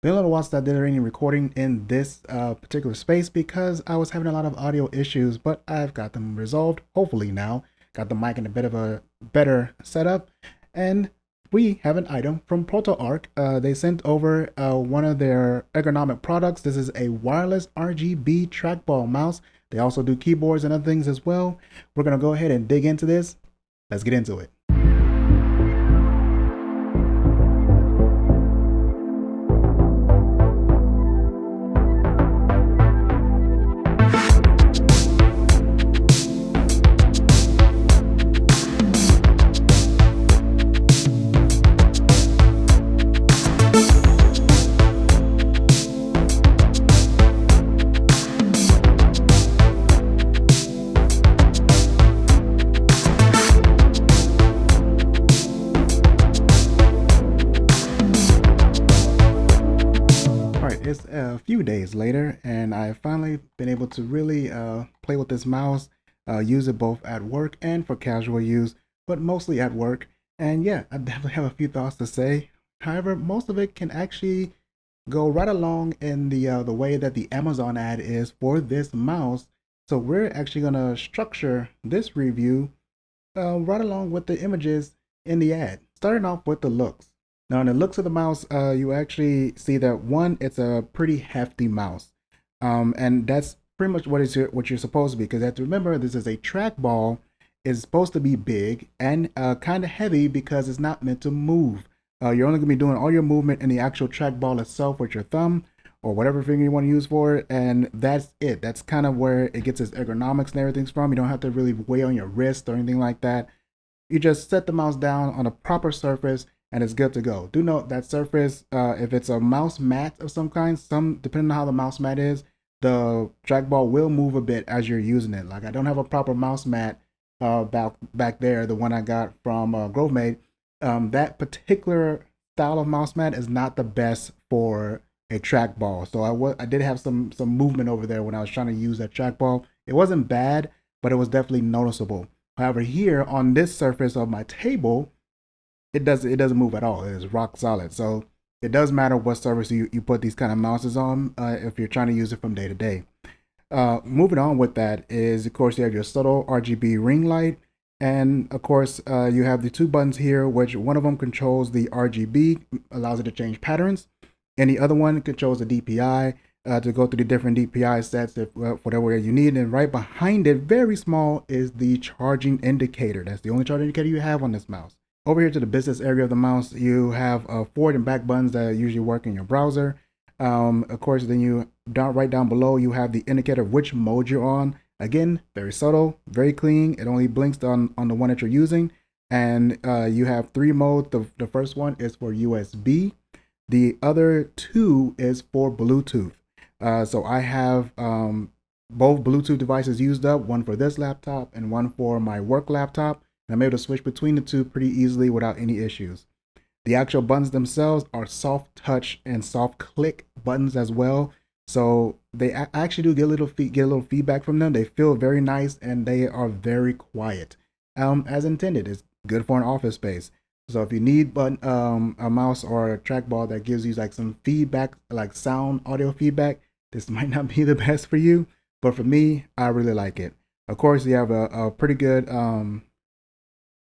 Been a little while since I did any recording in this particular space because I was having a lot of audio issues, but I've got them resolved. Hopefully now, got the mic in a bit of a better setup, and we have an item from ProtoArc. They sent over one of their ergonomic products. This is a wireless RGB trackball mouse. They also do keyboards and other things as well. We're gonna go ahead and dig into this. Let's get into it. It's a few days later, and I've finally been able to really play with this mouse, use it both at work and for casual use, but mostly at work. And yeah, I definitely have a few thoughts to say. However, most of it can actually go right along in the way that the Amazon ad is for this mouse. So we're actually gonna structure this review right along with the images in the ad. Starting off with the looks. Now, in the looks of the mouse, you actually see that one, it's a pretty hefty mouse, and that's pretty much what you're supposed to be. Because you have to remember, this is a trackball. It's supposed to be big and kind of heavy because it's not meant to move. You're only going to be doing all your movement in the actual trackball itself with your thumb or whatever finger you want to use for it, and that's it. That's kind of where it gets its ergonomics and everything's from. You don't have to really weigh on your wrist or anything like that. You just set the mouse down on a proper surface and it's good to go. Do note that surface, if it's a mouse mat of some kind, depending on how the mouse mat is, the trackball will move a bit as you're using it. Like I don't have a proper mouse mat back there, the one I got from GrowMate. That particular style of mouse mat is not the best for a trackball. So I did have some movement over there when I was trying to use that trackball. It wasn't bad, but it was definitely noticeable. However, here on this surface of my table, it doesn't move at all. It is rock solid. So it does matter what surface you put these kind of mouses on if you're trying to use it from day to day. Moving on with that is, of course, you have your subtle RGB ring light. And of course, you have the two buttons here, which one of them controls the RGB, allows it to change patterns. And the other one controls the DPI to go through the different DPI sets if whatever you need. And right behind it, very small, is the charging indicator. That's the only charging indicator you have on this mouse. Over here to the business area of the mouse, you have forward and back buttons that usually work in your browser. Of course, then right down below, you have the indicator of which mode you're on. Again, very subtle, very clean. It only blinks on the one that you're using. And you have three modes. The first one is for USB. The other two is for Bluetooth. So I have both Bluetooth devices used up, one for this laptop and one for my work laptop. And I'm able to switch between the two pretty easily without any issues. The actual buttons themselves are soft touch and soft click buttons as well. So they actually do get a little feedback from them. They feel very nice and they are very quiet, as intended. It's good for an office space. So if you need a mouse or a trackball that gives you like some feedback, like sound audio feedback, this might not be the best for you. But for me, I really like it. Of course, you have a pretty good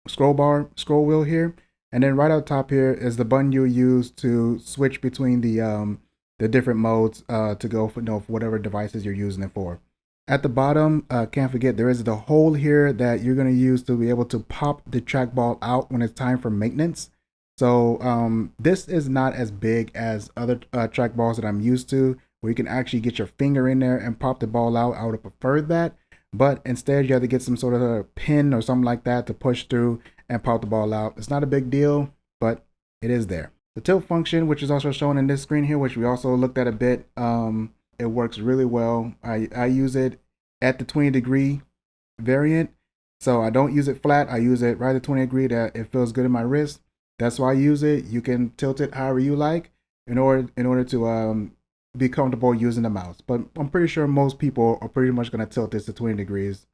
scroll wheel here, and then right up top here is the button you'll use to switch between the different modes to go for whatever devices you're using it for. At the bottom, can't forget there is the hole here that you're going to use to be able to pop the trackball out when it's time for maintenance. So this is not as big as other trackballs that I'm used to, where you can actually get your finger in there and pop the ball out. I would have preferred that. But instead, you have to get some sort of a pin or something like that to push through and pop the ball out. It's not a big deal, but it is there. The tilt function, which is also shown in this screen here, which we also looked at a bit, it works really well. I use it at the 20-degree variant. So I don't use it flat. I use it right at 20 degree that it feels good in my wrist. That's why I use it. You can tilt it however you like in order to be comfortable using the mouse. But I'm pretty sure most people are pretty much going to tilt this to 20 degrees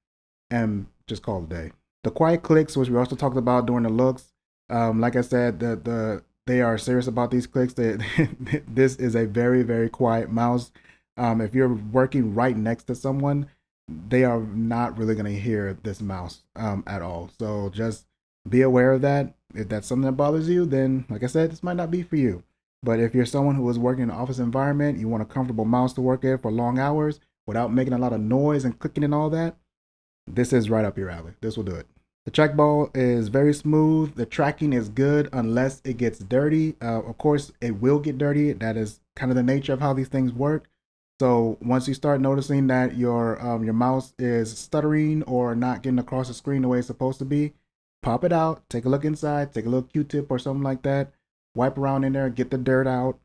and just call it a day. The quiet clicks, which we also talked about during the looks, like I said, the they are serious about these clicks. This is a very, very quiet mouse. If you're working right next to someone, they are not really going to hear this mouse at all. So just be aware of that. If that's something that bothers you, then like I said, this might not be for you. But if you're someone who is working in an office environment, you want a comfortable mouse to work in for long hours without making a lot of noise and clicking and all that, this is right up your alley. This will do it. The trackball is very smooth. The tracking is good unless it gets dirty. Of course, it will get dirty. That is kind of the nature of how these things work. So once you start noticing that your mouse is stuttering or not getting across the screen the way it's supposed to be, pop it out, take a look inside, take a little Q-tip or something like that, wipe around in there, get the dirt out,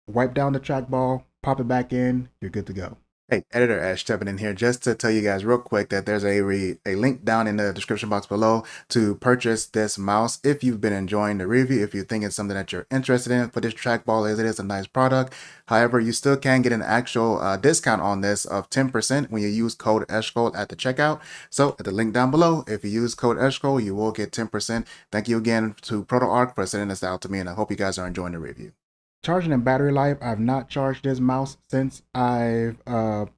wipe down the trackball, pop it back in, you're good to go. Hey, Editor Ash stepping in here just to tell you guys real quick that there's a link down in the description box below to purchase this mouse if you've been enjoying the review, if you think it's something that you're interested in. For this trackball, it is a nice product. However, you still can get an actual discount on this of 10% when you use code Eshcole at the checkout. So at the link down below, if you use code Eshcole, you will get 10%. Thank you again to ProtoArc for sending this out to me, and I hope you guys are enjoying the review. Charging and battery life, I've not charged this mouse since I've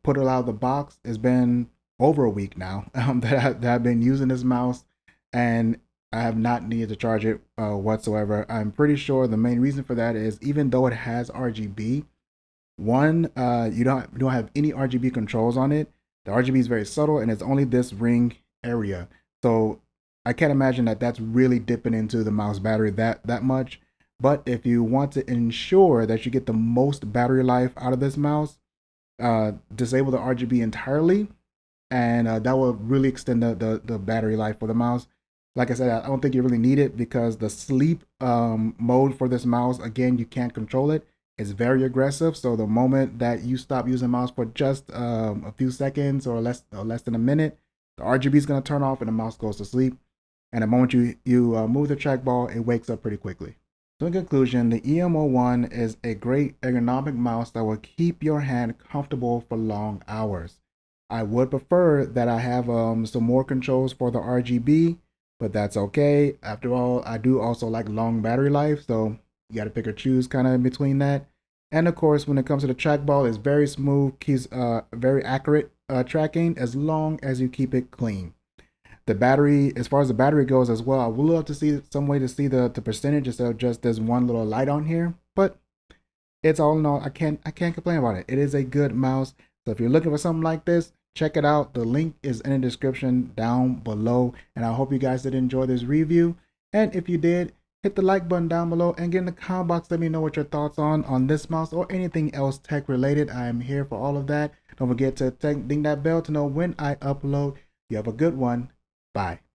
put it out of the box. It's been over a week now that I've been using this mouse, and I have not needed to charge it whatsoever. I'm pretty sure the main reason for that is even though it has RGB, one, you don't have any RGB controls on it. The RGB is very subtle, and it's only this ring area. So I can't imagine that that's really dipping into the mouse battery that much. But if you want to ensure that you get the most battery life out of this mouse, disable the RGB entirely, and that will really extend the battery life for the mouse. Like I said, I don't think you really need it because the sleep mode for this mouse, again, you can't control it. It's very aggressive. So the moment that you stop using the mouse for just a few seconds or less than a minute, the RGB is going to turn off and the mouse goes to sleep. And the moment you move the trackball, it wakes up pretty quickly. So in conclusion, the EM01 is a great ergonomic mouse that will keep your hand comfortable for long hours. I would prefer that I have some more controls for the RGB, but that's okay. After all, I do also like long battery life, so you got to pick or choose kind of in between that. And of course, when it comes to the trackball, it's very smooth, keeps very accurate tracking as long as you keep it clean. The battery, as far as the battery goes as well, I would love to see some way to see the percentage instead of just this one little light on here. But it's all in all, I can't complain about it. It is a good mouse. So if you're looking for something like this, check it out. The link is in the description down below. And I hope you guys did enjoy this review. And if you did, hit the like button down below and get in the comment box. Let me know what your thoughts on this mouse or anything else tech related. I am here for all of that. Don't forget to ding that bell to know when I upload. You have a good one. Bye.